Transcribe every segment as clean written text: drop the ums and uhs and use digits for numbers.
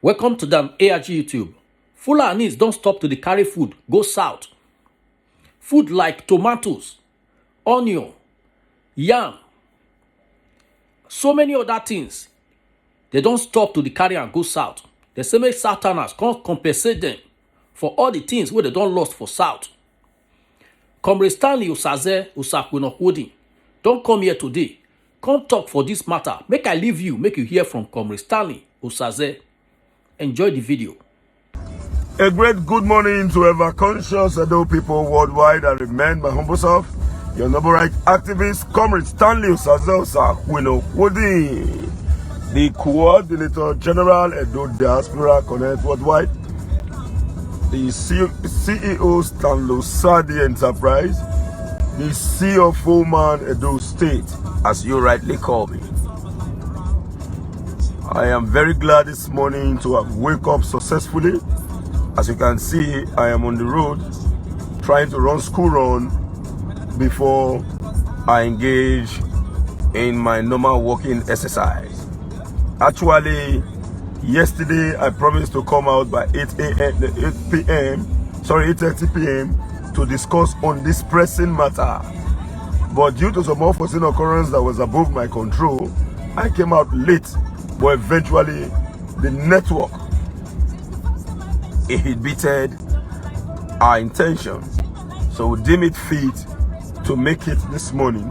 Welcome to them ARG YouTube. Fulanis don't stop to the carry food, go south. Food like tomatoes, onion, yam, so many other things. They don't stop to the carry and go south. The same Southerners can't compensate them for all the things where they don't lost for south. Comrade Stanley Usaze Usakwinokwodi, don't come here today. Come talk for this matter. Make I leave you, make you hear from Comrade Stanley Usaze. Enjoy the video. A great good morning to ever conscious Edo people worldwide. I remain my humble self, your noble right activist, Comrade Stanley Usaze Usakwinokwodi, the Coordinator General Edo Diaspora Connect Worldwide, the CEO Stanley Sadi Enterprise, the CEO Fulani Edo State, as you rightly call me. I am very glad this morning to have woke up successfully. As you can see, I am on the road trying to run school run before I engage in my normal walking exercise. Actually, yesterday I promised to come out by 8:30 p.m. to discuss on this pressing matter. But due to some unforeseen occurrence that was above my control, I came out late. But eventually, the network inhibited our intention. So we deem it fit to make it this morning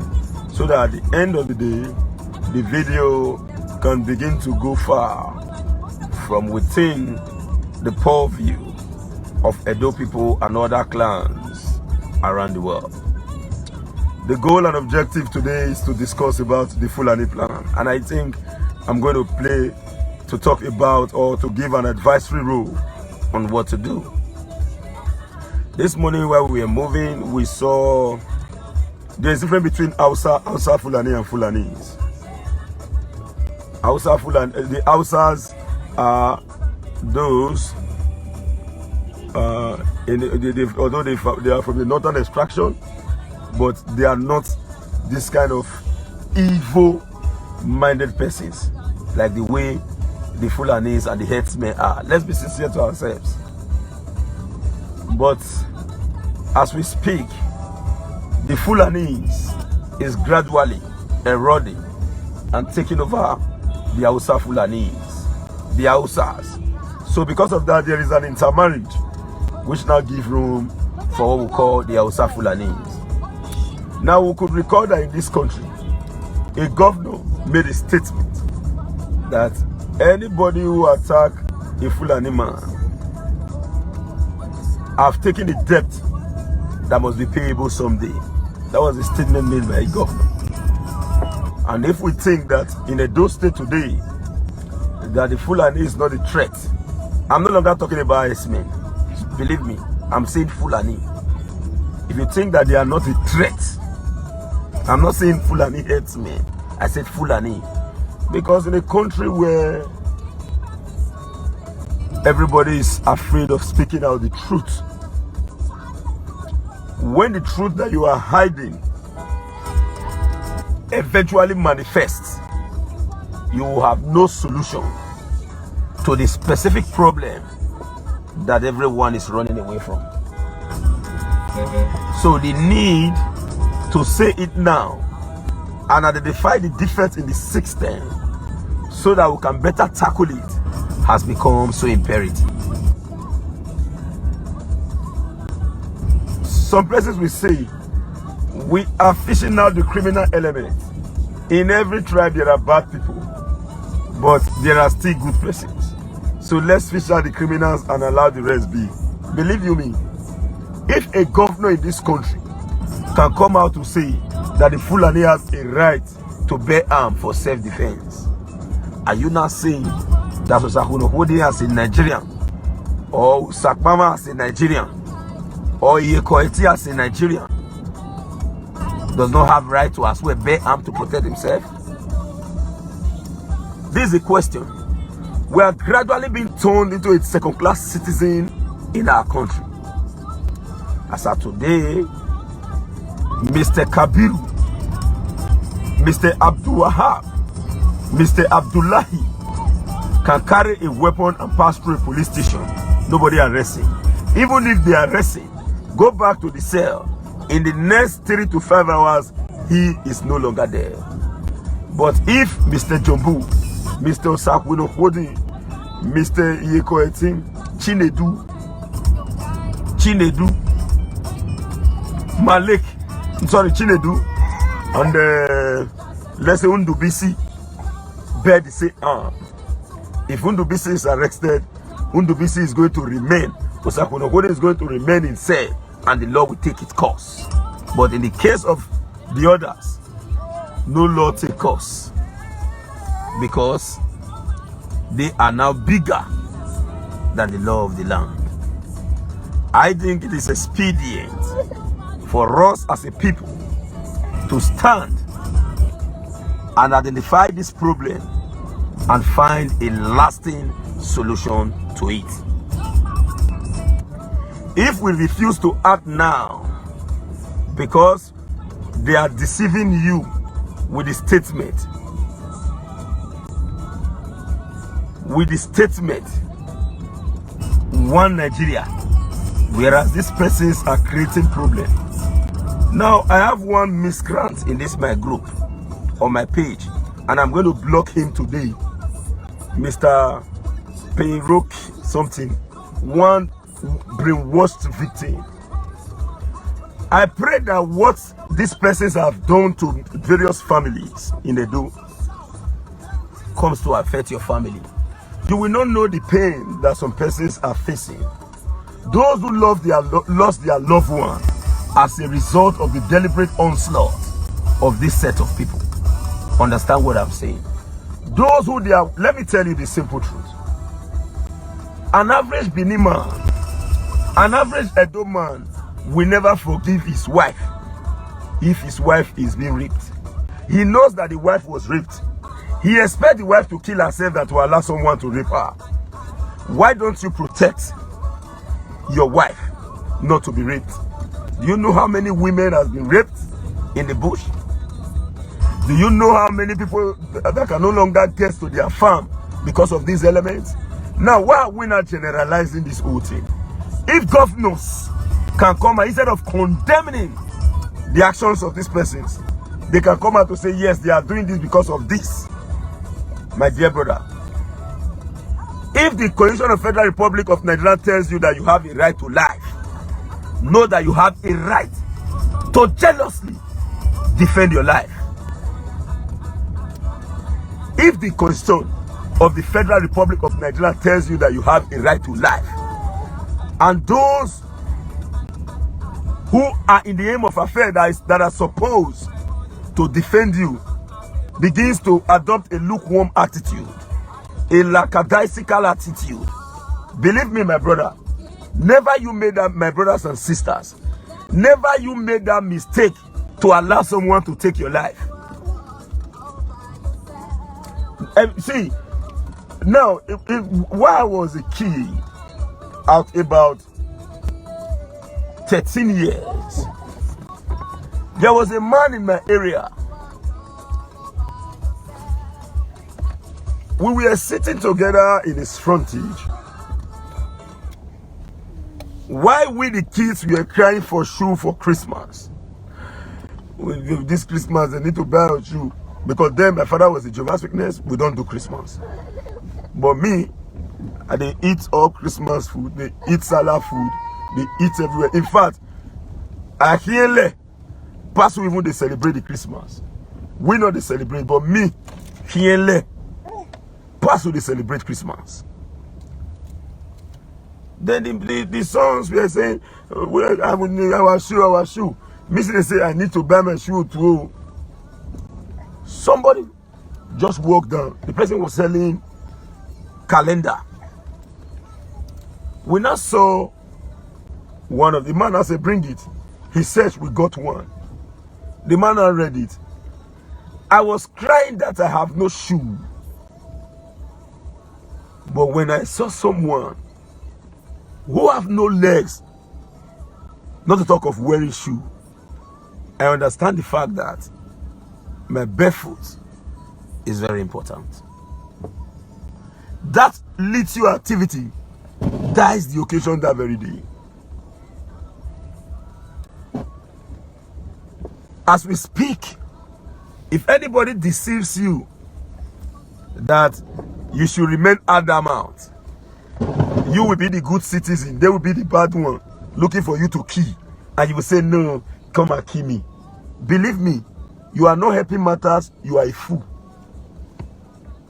so that at the end of the day, the video can begin to go far from within the purview of Edo people and other clans around the world. The goal and objective today is to discuss about the Fulani plan, and I think I'm going to talk about or to give an advisory role on what to do. This morning while we were moving, we saw there's a difference between Hausa Fulani and Fulanis. Hausa Fulani, the Hausas are those, although they are from the northern extraction, but they are not this kind of evil-minded persons like the way the Fulanis and the headsmen are. Let's be sincere to ourselves. But as we speak, the Fulanis is gradually eroding and taking over the Hausa Fulanis, the Hausas. So because of that, there is an intermarriage which now gives room for what we call the Hausa Fulanis. Now we could recall that in this country, a governor made a statement that anybody who attack a Fulani man have taken a debt that must be payable someday. That was a statement made by a governor. And if we think that in Edo State today, that the Fulani is not a threat, I'm no longer talking about S-men. Believe me, I'm saying Fulani. If you think that they are not a threat, I'm not saying Fulani hates me. I said Fulani. Because in a country where everybody is afraid of speaking out the truth, when the truth that you are hiding eventually manifests, you will have no solution to the specific problem that everyone is running away from. So the need to say it now and identify the defect in the system so that we can better tackle it has become so imperative. Some places we say we are fishing out the criminal element. In every tribe there are bad people, but there are still good persons. So let's fish out the criminals and allow the rest be. Believe you me, if a governor in this country can come out to say that the Fulani has a right to bear arms for self-defense, are you not saying that Usakwinokwodi as a Nigerian, or Sakmama as a Nigerian, or Yekoeti as a Nigerian does not have right to as well bear arms to protect himself? This is a question. We are gradually being turned into a second-class citizen in our country. As of today, Mr. Kabiru, Mr. Abdul Wahab, Mr. Abdullahi can carry a weapon and pass through a police station, nobody arrests him. Even if they arrest him, go back to the cell. In the next 3 to 5 hours, he is no longer there. But if Mr. Jumbu, Mr. Osakwino Hodi, Mr. Yekoetin, Chinedu, Malik, Chinedu, and let's say Undubisi, bed say, if Undubisi is arrested, Undubisi is going to remain. Osakwino Hodi is going to remain in cell, and the law will take its course. But in the case of the others, no law take course, because they are now bigger than the law of the land. I think it is expedient for us as a people to stand and identify this problem and find a lasting solution to it. If we refuse to act now, because they are deceiving you with the statement, one Nigeria, whereas these persons are creating problems. Now, I have one miscreant in this my group on my page, and I'm going to block him today. Mr. Payrock something, one brainwashed victim. I pray that what these persons have done to various families in Edo comes to affect your family. You will not know the pain that some persons are facing. Those who lost their loved one as a result of the deliberate onslaught of this set of people. Understand what I'm saying? Those who they are, let me tell you the simple truth. An average Benin man, an average Edo man will never forgive his wife if his wife is being raped. He knows that the wife was raped. He expects the wife to kill herself than to allow someone to rape her. Why don't you protect your wife not to be raped? Do you know how many women have been raped in the bush? Do you know how many people that can no longer get to their farm because of these elements? Now, why are we not generalizing this whole thing? If governors can come and instead of condemning the actions of these persons, they can come out to say, yes, they are doing this because of this. My dear brother, if the Constitution of Federal Republic of Nigeria tells you that you have a right to life, know that you have a right to jealously defend your life. If the Constitution of the Federal Republic of Nigeria tells you that you have a right to life, and those who are in the aim of affair that are supposed to defend you begins to adopt a lukewarm attitude, a lackadaisical attitude, believe me, my brother, never you made that, my brothers and sisters, never you made that mistake to allow someone to take your life. And see, now, while I was a kid, out about 13 years, there was a man in my area. We were sitting together in his frontage. While we the kids were crying for shoe for Christmas. This Christmas they need to buy a shoe. Because then my father was a Jehovah's Witness, we don't do Christmas. But me, they eat all Christmas food, they eat Salah food, they eat everywhere. In fact, I hear Pastor even they celebrate the Christmas. We know they celebrate, but me, here Pastor they celebrate Christmas. Then the sons were saying, I would need our shoe. Missy they say, I need to buy my shoe too. Somebody just walked down. The person was selling calendar. We now saw one of the man. I said, bring it. He said, we got one. The man now read it. I was crying that I have no shoe. But when I saw someone who have no legs, not to talk of wearing shoe, I understand the fact that my barefoot is very important. that little activity dies the occasion that very day. As we speak, if anybody deceives you that you should remain adamant, you will be the good citizen, they will be the bad one looking for you to kill, and you will say, no, come and kill me. Believe me, you are not helping matters, you are a fool.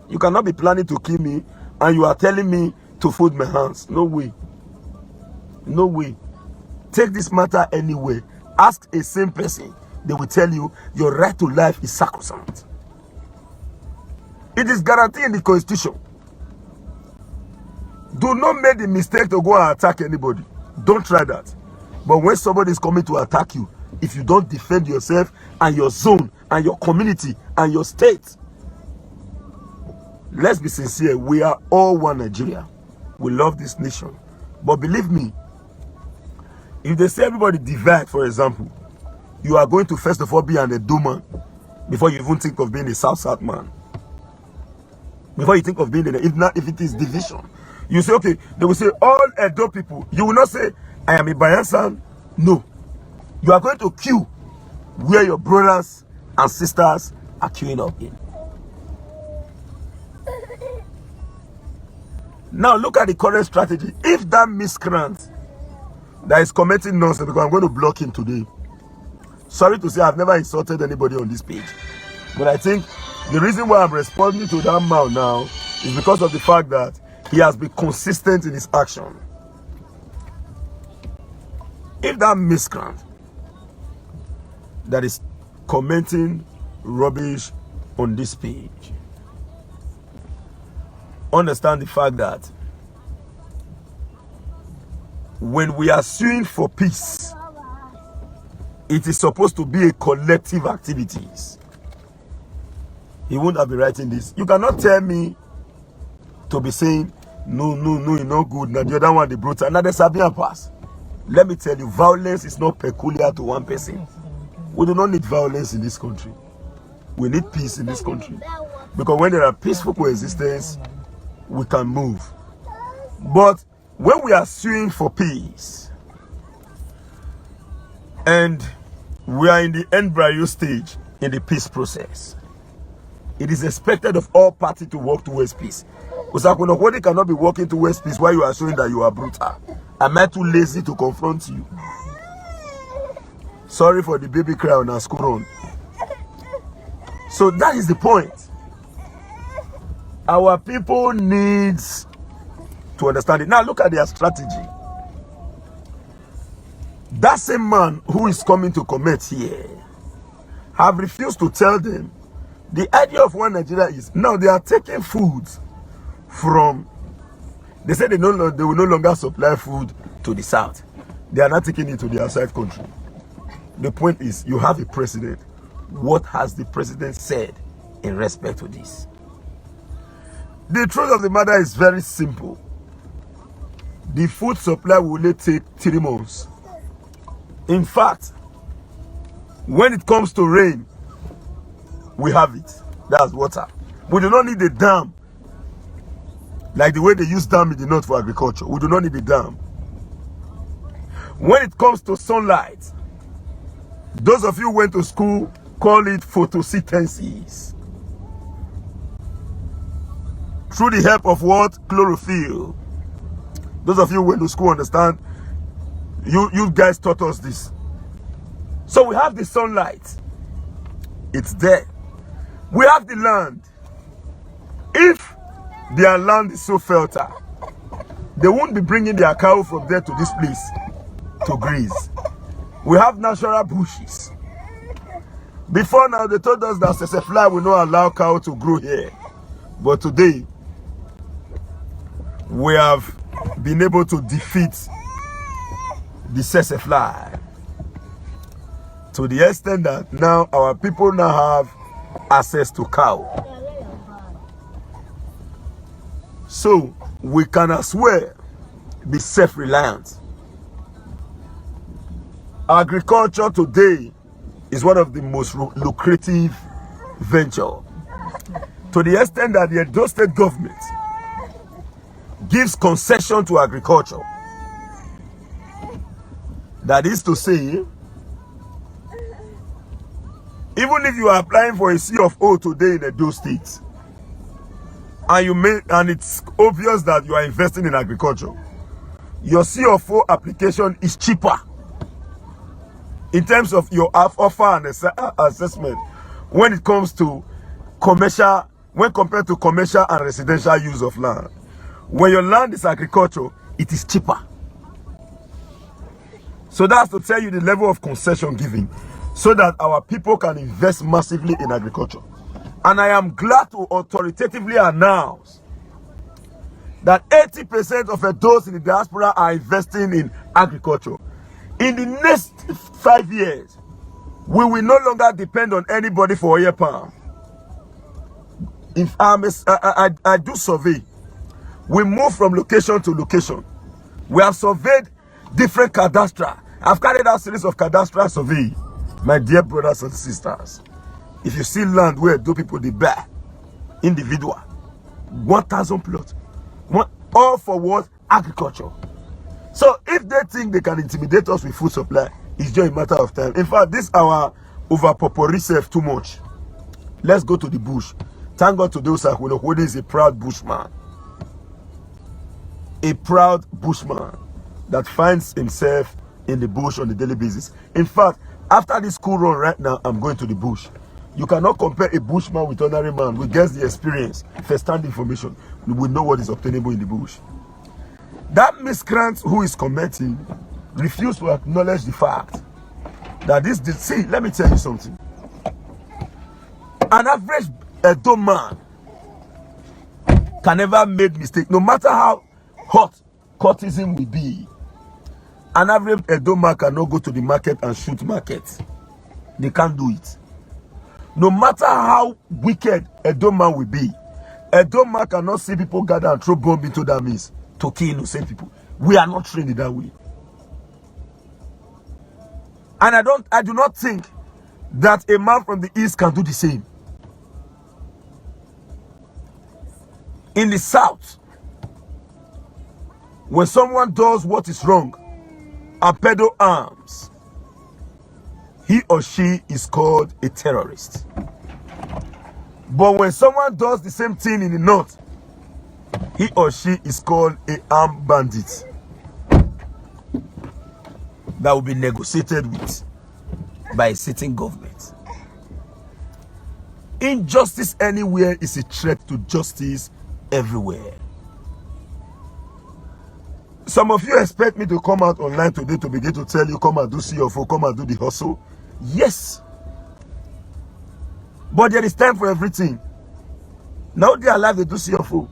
You cannot be planning to kill me and you are telling me to fold my hands. No way. No way. Take this matter anyway. Ask a sane person. They will tell you your right to life is sacrosanct. It is guaranteed in the Constitution. Do not make the mistake to go and attack anybody. Don't try that. But when somebody is coming to attack you, if you don't defend yourself and your zone and your community and your state, let's be sincere, we are all one Nigeria. We love this nation. But believe me, if they say everybody divide, for example, you are going to first of all be an Edo man before you even think of being a South man. Before you think of being if it is division. You say, okay, they will say all Edo people. You will not say, I am a Bayansan. No. You are going to queue where your brothers and sisters are queuing up in. Now look at the current strategy. If that miscreant that is committing nonsense, because I'm going to block him today. Sorry to say I've never insulted anybody on this page. But I think the reason why I'm responding to that man now is because of the fact that he has been consistent in his action. If that miscreant that is commenting rubbish on this page, understand the fact that when we are suing for peace, it is supposed to be a collective activities. He won't have been writing this. You cannot tell me to be saying, no, you're not good. Now the other one, the brutal. Now there's a pass. Let me tell you, violence is not peculiar to one person. We do not need violence in this country. We need peace in this country. Because when there are peaceful coexistence, we can move. But when we are suing for peace and we are in the embryo stage in the peace process, it is expected of all parties to work towards peace. Nobody cannot be working towards peace while you are showing that you are brutal. Am I too lazy to confront you? Sorry for the baby cry on our school run. So that is the point. Our people needs to understand it. Now look at their strategy. That same man who is coming to comment here have refused to tell them the idea of one Nigeria is now they are taking food from, they say they will no longer supply food to the south. They are not taking it to the outside country. The point is, you have a president. What has the president said in respect to this? The truth of the matter is very simple. The food supply will only take 3 months. In fact, when it comes to rain, we have it. That's water. We do not need a dam like the way they use dam in the north for agriculture. We do not need a dam. When it comes to sunlight, those of you who went to school call it photosynthesis. Through the help of what? Chlorophyll. Those of you who went to school understand. You guys taught us this. So we have the sunlight. It's there. We have the land. If their land is so fertile, they won't be bringing their cow from there to this place to graze. We have natural bushes. Before now, they told us that Sesefly will not allow cow to grow here. But today, we have been able to defeat the Sesefly to the extent that now our people now have access to cow. So we can as well be self-reliant. Agriculture today is one of the most lucrative ventures, to the extent that the Edo State government gives concession to agriculture. That is to say, even if you are applying for a C of O today in Edo State, and it's obvious that you are investing in agriculture, your C of O application is cheaper in terms of your offer and assessment when it comes to commercial, when compared to commercial and residential use of land. When your land is agriculture, it is cheaper. So that's to tell you the level of concession giving, so that our people can invest massively in agriculture. And I am glad to authoritatively announce that 80% of those in the diaspora are investing in agriculture. In the next 5 years, we will no longer depend on anybody for oil palm. If I do survey, we move from location to location. We have surveyed different cadastra. I've carried out a series of cadastral survey, my dear brothers and sisters. If you see land where do people they buy, individual, 1,000 plots, all for what? Agriculture. So if they think they can intimidate us with food supply, it's just a matter of time. In fact, this our overpopulation too much. Let's go to the bush. Thank God to those who is a proud bushman. A proud bushman that finds himself in the bush on a daily basis. In fact, after this school run right now, I'm going to the bush. You cannot compare a bushman with ordinary man. We get the experience, first-hand information. We know what is obtainable in the bush. That miscreant who is commenting refused to acknowledge the fact that see, let me tell you something. An average Edo man can never make mistake, no matter how hot courtesan will be. An average Edo man cannot go to the market and shoot markets. They can't do it. No matter how wicked Edo man will be, Edo man cannot see people gather and throw bomb into that means to kill innocent people. We are not trained in that way. And I do not think that a man from the east can do the same. In the south, when someone does what is wrong and peddle arms, he or she is called a terrorist. But when someone does the same thing in the north, he or she is called a armed bandit that will be negotiated with by a sitting government. Injustice anywhere is a threat to justice everywhere. Some of you expect me to come out online today to begin to tell you, come and do CFO, come and do the hustle. Yes. But there is time for everything. Now they are alive, they do CFO.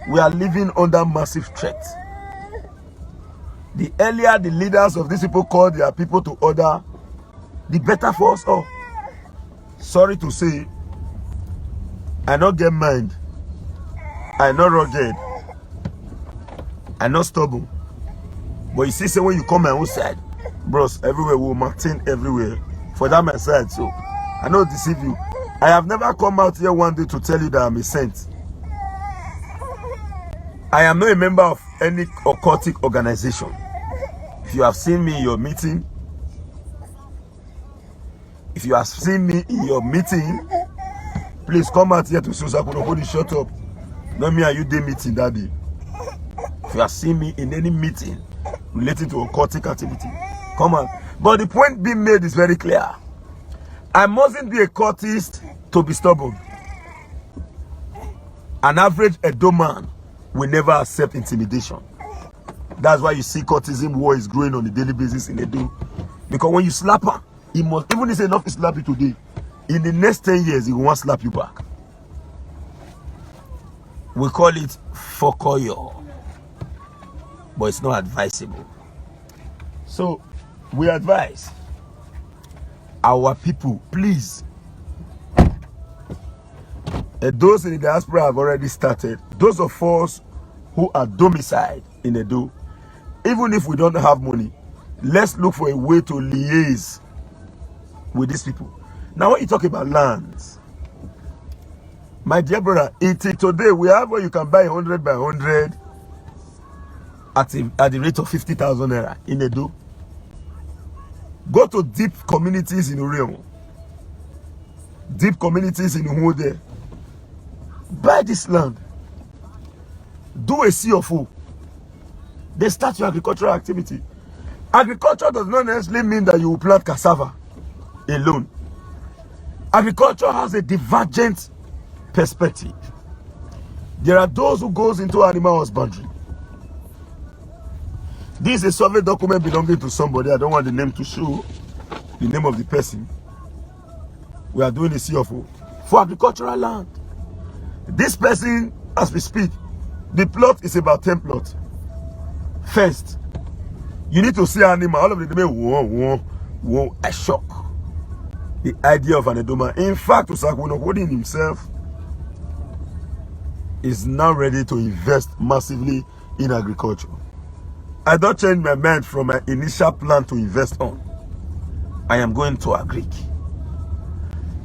We are living under massive threat. The earlier the leaders of these people call their people to order, the better for us all. Sorry to say, I not get mind. I not rugged. I not stubborn. But you see, say when you come my own side, bros, everywhere will Martin everywhere. For that my side, so I not deceive you. I have never come out here one day to tell you that I'm a saint. I am not a member of any occultic organization. If you have seen me in your meeting, please come out here to Susakuno. Shut up. Not me and you day meeting that day. If you have seen me in any meeting related to occultic activity, come on. But the point being made is very clear. I mustn't be a cultist to be stubborn. An average Edo man will never accept intimidation. That's why you see cultism war is growing on a daily basis in Edo. Because when you slap her, he must, even if it's enough to slap you today, in the next 10 years, he will want to slap you back. We call it fokoyo, but it's not advisable. So, we advise our people, please. Those in the diaspora have already started. Those of us who are domiciled in Edo, even if we don't have money, let's look for a way to liaise with these people. Now, when you talk about lands, My dear brother, until today, we have where you can buy 100 by 100 at the rate of 50,000 naira in Edo. Go to deep communities in Urion, deep communities in Umude. Buy this land. Do a CFO. They start your agricultural activity. Agriculture does not necessarily mean that you will plant cassava alone. Agriculture has a divergent perspective. There are those who goes into animal husbandry. This is a survey document belonging to somebody. I don't want the name to show the name of the person. We are doing a CFO for agricultural land. This person, as we speak, the plot is about 10 plots. First, you need to see animal. All of the name, a shock. The idea of an Edoma. In fact, Usakwuno holding himself is now ready to invest massively in agriculture. I don't change my mind from my initial plan to invest on. I am going to agric.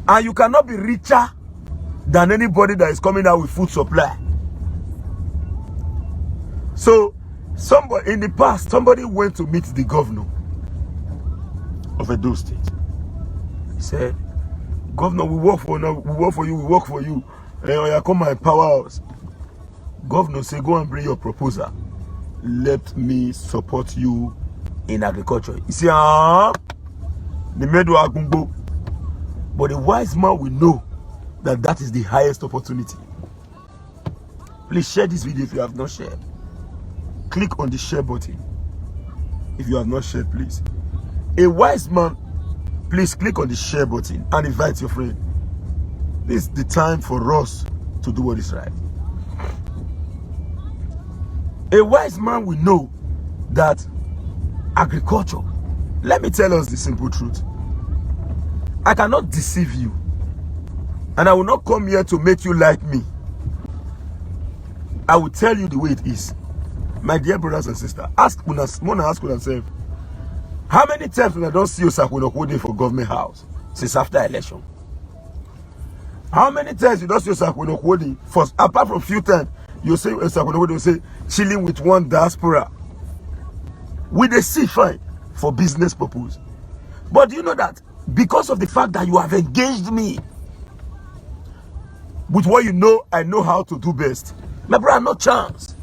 And you cannot be richer than anybody that is coming out with food supply. So, somebody in the past, somebody went to meet the governor of Edo State. He said, "Governor, we work for you, we work for you. You come and empower us." Governor said, "Go and bring your proposal. Let me support you in agriculture." He said, the medu agumbo. But the wise man will know that that is the highest opportunity. Please share this video if you have not shared. Click on the share button if you have not shared, please. A wise man, please click on the share button and invite your friend. This is the time for us to do what is right. A wise man will know that agriculture, let me tell us the simple truth. I cannot deceive you, and I will not come here to make you like me. I will tell you the way it is. My dear brothers and sisters, ask yourself, how many times when I don't see you Sakwuno for government house since after election? How many times you don't see Sakwuno for, apart from few times, you say Sakwuno will say chilling with one diaspora with a see fine for business purpose? But do you know that because of the fact that you have engaged me with what you know I know how to do best, my brother, no chance.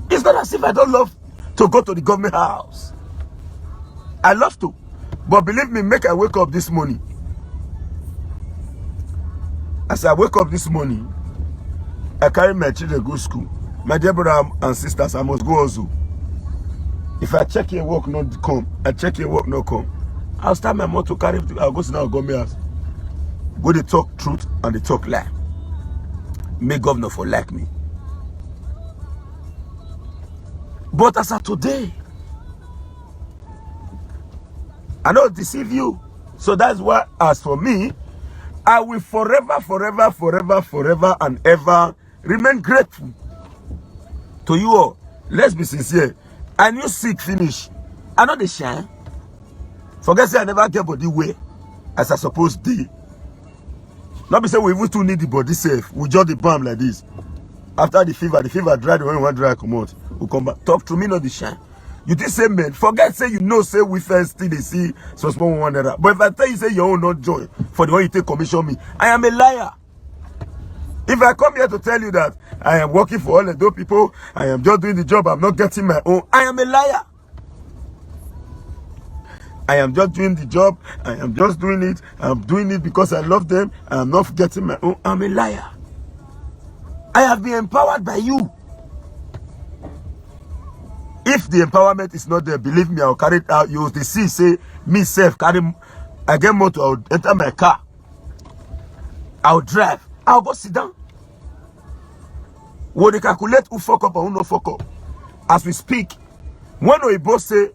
It's not as if I don't love to go to the government house. I love to. But believe me, make I wake up this morning. As I wake up this morning, I carry my children to go to school. My dear brother and sisters, I must go also. If I check your work not come, I check your work not come, I'll start my mouth to carry, I'll go to now government house. Go they talk truth and they talk lie. Make governor for like me. But as of today, I don't deceive you. So that's why, as for me, I will forever and ever remain grateful to you all. Let's be sincere. I knew sick finish. I know the shine. Forget say I never get body way as I supposed to. Not be say we even too need the body safe. We just the palm like this. After the fever dried when we want dry come out. We come back. Talk to me, not the shine. You did say man, forget say you know say we first still they see so small one another. But if I tell you say your own not joy for the one you take commission me, I am a liar. If I come here to tell you that I am working for all the dope people, I am just doing the job, I'm not getting my own, I am a liar. I am just doing the job, I am just doing it, I'm doing it because I love them, I am not getting my own, I'm a liar. I have been empowered by you. If the empowerment is not there, believe me, I'll carry it out. You will see, say, me self, I get motor, I'll enter my car. I'll drive. I'll go sit down. When they calculate who fuck up and who not fuck up. As we speak, when we both say,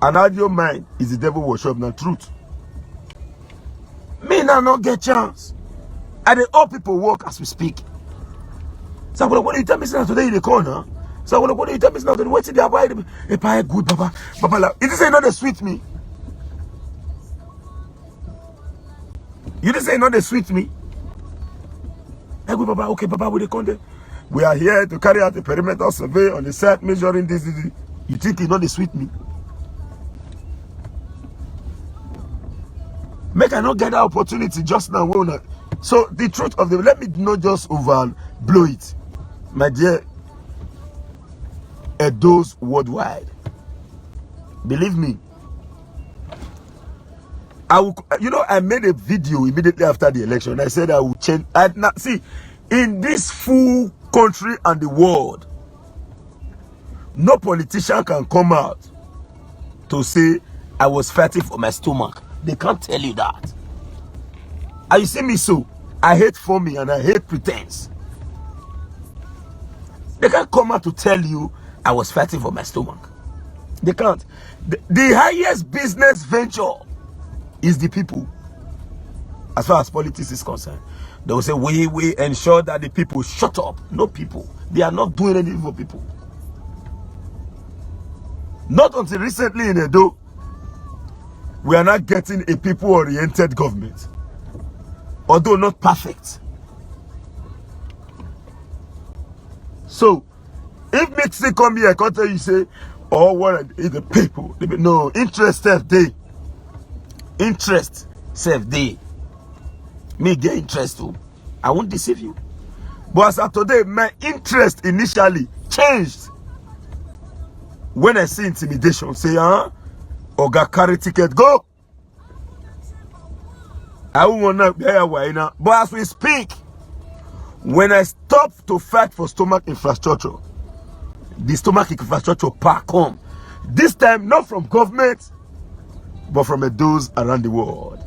an audio mind is the devil worship, not truth. Me now not get chance. And the all people work as we speak. So what you tell me today in the corner? So what do you tell me now? Wait till they avoid a pie good, Baba. It is not a sweet me. You didn't say not a sweet me. I go, Baba, okay, Baba, we dey come there. We are here to carry out a perimeter survey on the site, measuring this. You think you know the sweet me? Make I not get that opportunity just now. So the truth of the, let me not just overblow it, my dear. Those worldwide, believe me. I will, I made a video immediately after the election. I said I will change. See, in this full country and the world, no politician can come out to say I was fighting for my stomach. They can't tell you that. And you see me so, I hate phony and I hate pretense. They can't come out to tell you I was fighting for my stomach. They can't. The highest business venture is the people. As far as politics is concerned, they will say we ensure that the people shut up. No people. They are not doing anything for people. Not until recently in Edo, we are not getting a people-oriented government, although not perfect. So, if Mixi come here, I can't tell you, say, oh, what is the people? No, interest self day. Interest self day. Me get interest too. I won't deceive you. But as of today, my interest initially changed when I see intimidation. Say, Oga carry ticket, go. I won't want to be here now. But as we speak, when I stop to fight for stomach infrastructure, the stomach infrastructure pack home. This time, not from government, but from those around the world.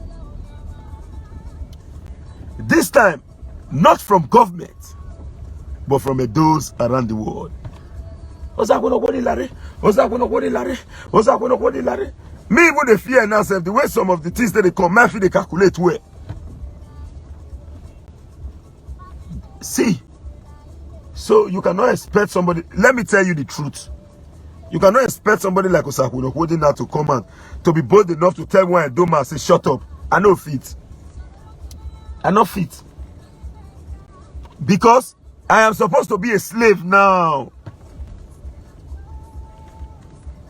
This time, not from government, but from those around the world. Me even the fear now, the way some of the things that they come, my feet they calculate where. See, so you cannot expect somebody. Let me tell you the truth. You cannot expect somebody like Osakuno holding out to come out to be bold enough to tell one I don't say shut up. I know fit. I know fit. Because I am supposed to be a slave now.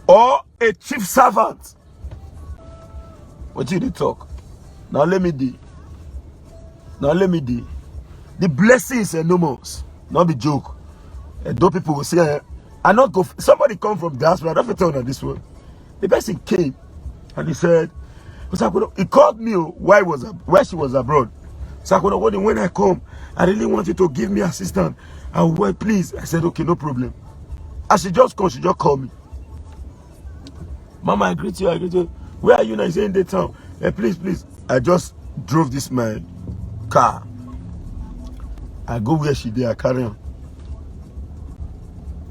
Or a chief servant. What did you talk? Now let me do. The blessing is enormous. Not the joke. And those people will say, I not go. Somebody come from diaspora. I don't tell on this one. The person came and he said, he called me while she was abroad. So when I come, I really want you to give me assistance. I will wait, please. I said, okay, no problem. As she just come, she just called me. Mama, I greet you. Where are you now? He's in the town. Please. I just drove this my car. I go where she did. I carry on.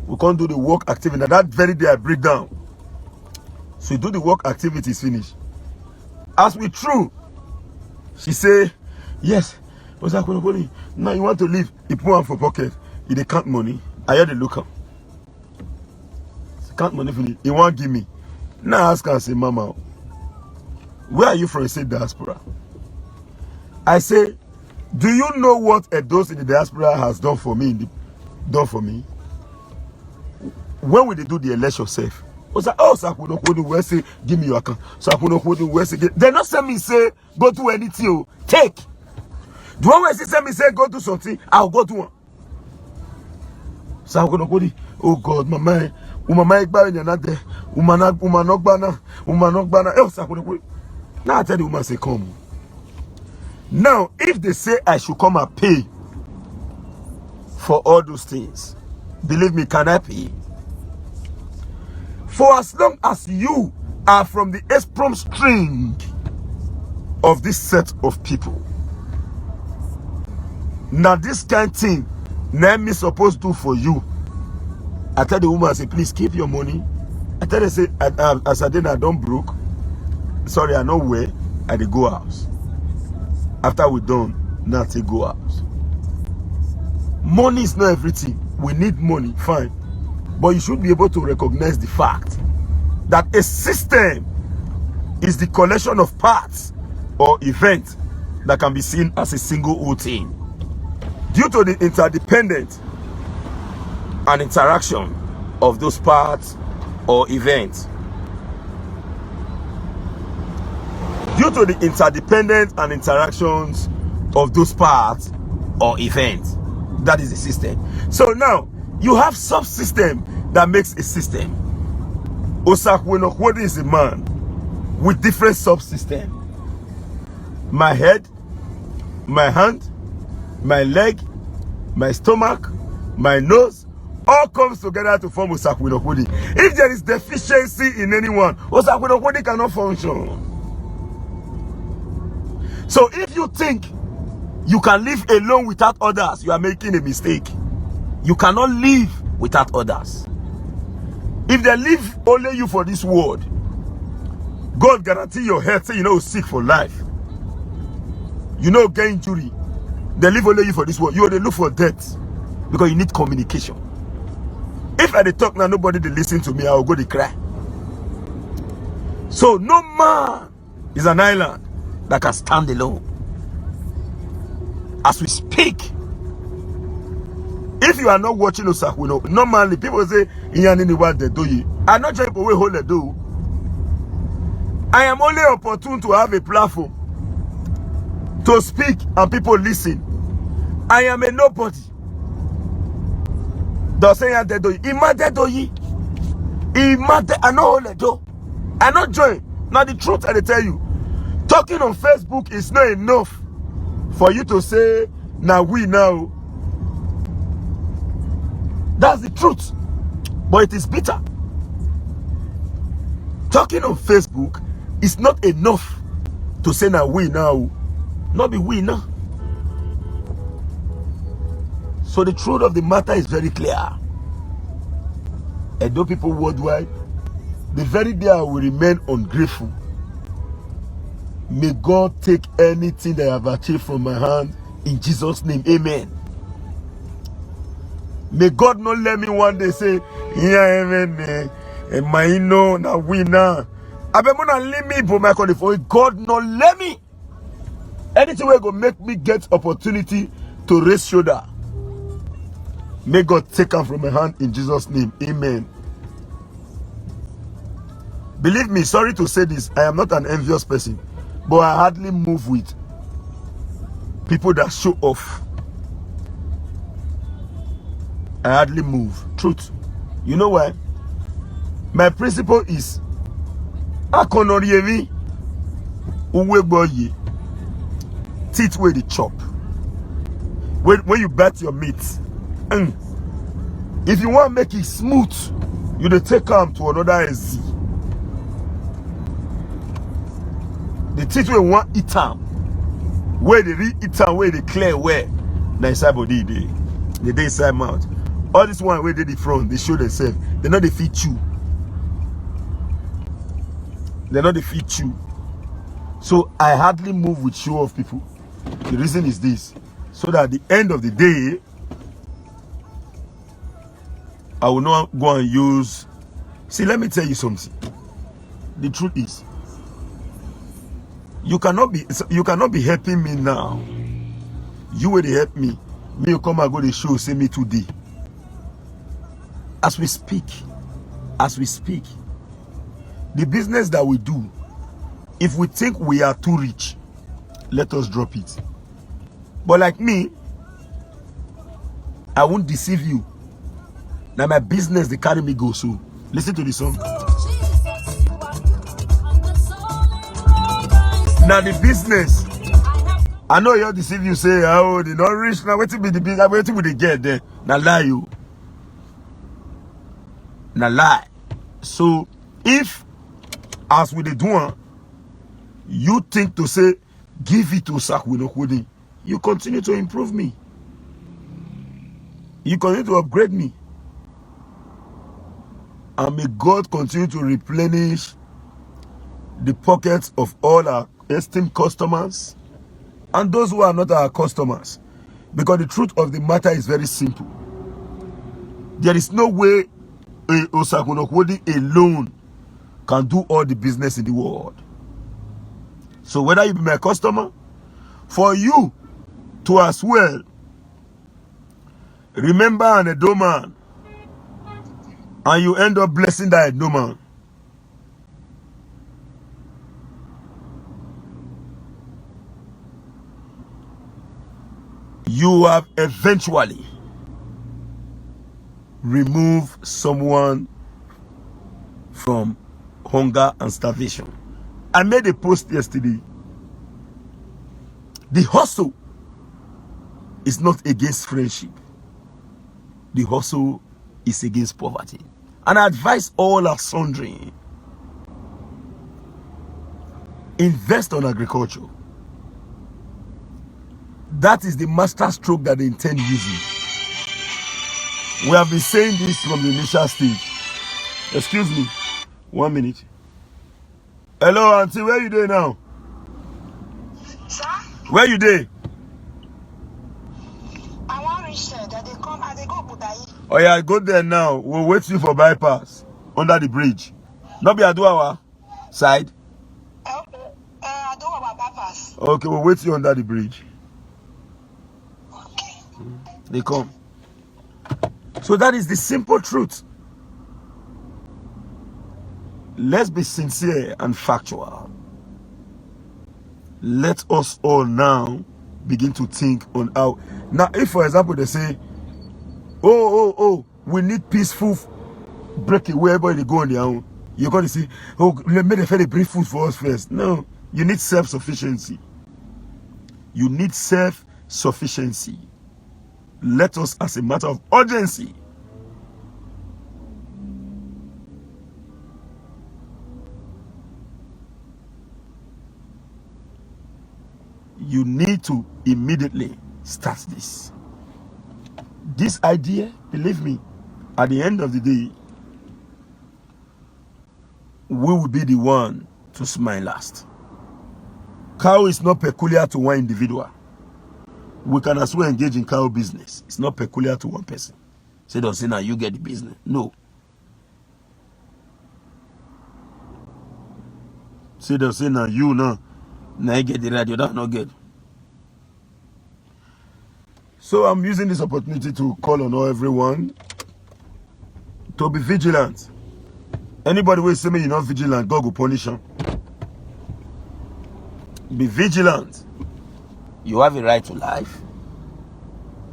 We can't do the work activity. Now that very day I break down. So you do the work activities finish. As we through, she say, yes. Now you want to leave. He put one for pocket. He dey count money. I hear the look up. Count money for he won't give me. Now I ask her and say, Mama, where are you from? He say diaspora. I say, do you know what those in the diaspora has done for me? When will they do the election safe? Oh, say, give me your account. They not send me say go to anything. Take. The one where she send me say go to something, I'll go to one. So oh God, mama, now I tell the woman say come. Now, if they say I should come and pay for all those things, believe me, can I pay? For as long as you are from the Esprom string of this set of people, now this kind of thing, now me supposed to do for you. I tell the woman, I say, please keep your money. I tell her, say, as I did, I don't broke. Sorry, I know where. I dey go house. After we done, now take go house. Money is not everything. We need money, fine. But you should be able to recognize the fact that a system is the collection of parts or events that can be seen as a single whole thing. Due to the interdependence and interaction of those parts or events. Due to the interdependence and interactions of those parts or events. That is the system. So now, you have subsystem that makes a system. Osakwenokwodi is a man with different subsystems. My head, my hand, my leg, my stomach, my nose, all comes together to form Osakwenokwodi. If there is deficiency in anyone, Osakwenokwodi cannot function. So if you think you can live alone without others, you are making a mistake. You cannot live without others. If they leave only you for this world, God guarantee your health, say you know sick for life. You know get injury. They leave only you for this world. You only look for death because you need communication. If I dey talk now, nobody they listen to me, I will go to cry. So no man is an island that can stand alone. As we speak, if you are not watching Osakweno, normally people say, I'm not trying to wait hold the do. I am only opportune to have a platform to speak and people listen. I am a nobody. Does say that do I know hold the do. I not join. Now the truth I tell you, talking on Facebook is not enough for you to say, now we know. That's the truth. But it is bitter. Talking on Facebook is not enough to say, now we now. Not be we now. So the truth of the matter is very clear. And those people worldwide, the very day I will remain ungrateful. May God take anything that I have achieved from my hand in Jesus' name. Amen. May God not let me one day say, yeah, amen. And my no now we now. I be gonna leave me for my country. God not let me. Anything will go make me get opportunity to raise shoulder. May God take them from my hand in Jesus' name. Amen. Believe me, sorry to say this, I am not an envious person. But I hardly move with people that show off. I hardly move. Truth. You know why? My principle is Akonorievi Uweboye. Teeth where they chop. When you bat your meat. If you want to make it smooth, you dey take them to another SZ. The teeth we want eat them. Where they re-eat them, where they clear where. Now inside body they inside mouth. All this one where they the front, they show themselves. They not they feed you. They not they feed you. So I hardly move with show off people. The reason is this. So that at the end of the day, I will not go and use. See, let me tell you something. The truth is, you cannot be helping me now. You will help me. Me you come and go to show, say me today. As we speak, the business that we do, if we think we are too rich, let us drop it. But like me, I won't deceive you. Now my business, they carry me go so. Listen to the song. Now the business, I know you'll deceive you, say, oh, they not rich. Now wait till be the business, wait till they get there. Now lie you. Now lie. So if, as with the doing, you think to say, give it to Osakwenokwodi, you continue to improve me. You continue to upgrade me. And may God continue to replenish the pockets of all our esteemed customers and those who are not our customers. Because the truth of the matter is very simple. There is no way Osakwenokwodi alone can do all the business in the world. So whether you be my customer, for you to as well Remember an Edo man, and you end up blessing that Edo man. You have eventually removed someone from hunger and starvation. I made a post yesterday. The hustle is not against friendship. The hustle is against poverty. And I advise all our sundry, invest on agriculture. That is the master stroke that they intend using. We have been saying this from the initial stage. Excuse me, 1 minute. Hello, auntie, where you there now? Sir? Where you there? I want to reach there that they come and they go Budai. Oh yeah, go there now. We'll wait you for bypass under the bridge. Not be Aduawa side. Okay. I don't have a bypass. Okay, we'll wait you under the bridge. Okay. They come. So that is the simple truth. Let's be sincere and factual. Let us all now begin to think on how. Now, if for example they say, oh, we need peaceful breakaway, everybody go on their own. You're going to say, oh, let me bring food for us first. No, you need self-sufficiency. You need self-sufficiency. Let us, as a matter of urgency, you need to immediately start this. This idea, believe me, at the end of the day, we will be the one to smile last. Cow is not peculiar to one individual. We can as well engage in cow business. It's not peculiar to one person. Say, don't say now you get the business. No. Say, don't say now you now I get the radio. That's not good. So I'm using this opportunity to call on everyone to be vigilant. Anybody will say me you're not vigilant, God will punish them. Be vigilant. You have a right to life.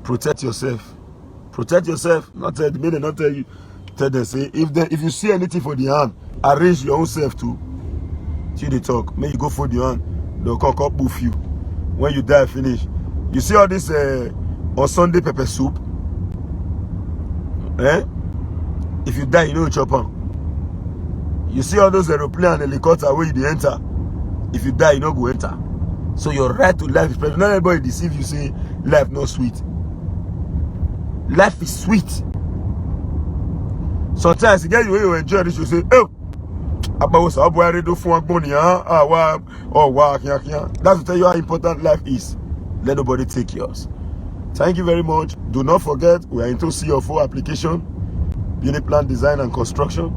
Protect yourself. Protect yourself. Not tell me, not tell you. Tell them say if you see anything for the hand, arrange your own self too. Till they talk. May you go for the hand. They'll come up boof you. When you die, finish. You see all this on Sunday pepper soup. If you die, you know chop on. You see all those aeroplane and helicopter where you enter. If you die, you don't go enter. So your right to life is present. Not everybody deceive you say life not sweet. Life is sweet. Sometimes you get you enjoy this, you say, oh, that's to tell you how important life is. Let nobody take yours. Thank you very much. Do not forget, we are into CFO application, unit plan design and construction.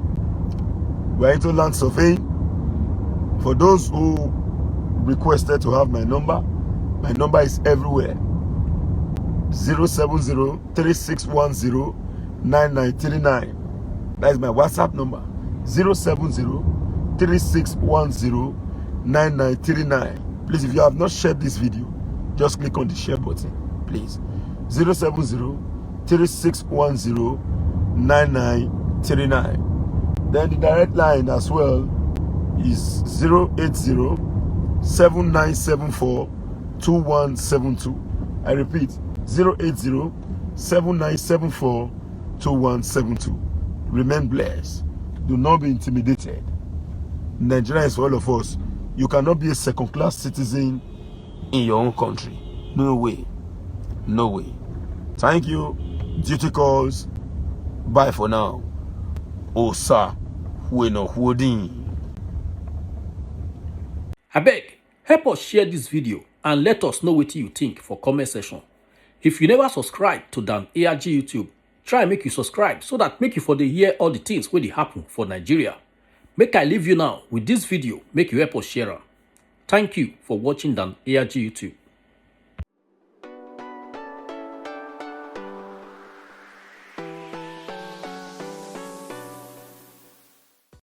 We are into land surveying. For those who requested to have my number is everywhere. 070-3610-9939. That is my WhatsApp number. 070-3610-9939. Please, if you have not shared this video, just click on the share button, please. 070-3610-9939. Then the direct line as well is 080-7974-2172. I repeat, 080-7974-2172. Remain blessed. Do not be intimidated. Nigeria is for all of us. You cannot be a second-class citizen in your own country. No way. No way. Thank you. Duty calls. Bye for now. Oh, sir. We no holding. Abeg, help us share this video and let us know what you think for comment section. If you never subscribe to Dan ARG YouTube, try make you subscribe so that make you for the hear all the things wey dey happen for Nigeria. Make I leave you now with this video, make you help us share am. Thank you for watching Dan ARG YouTube.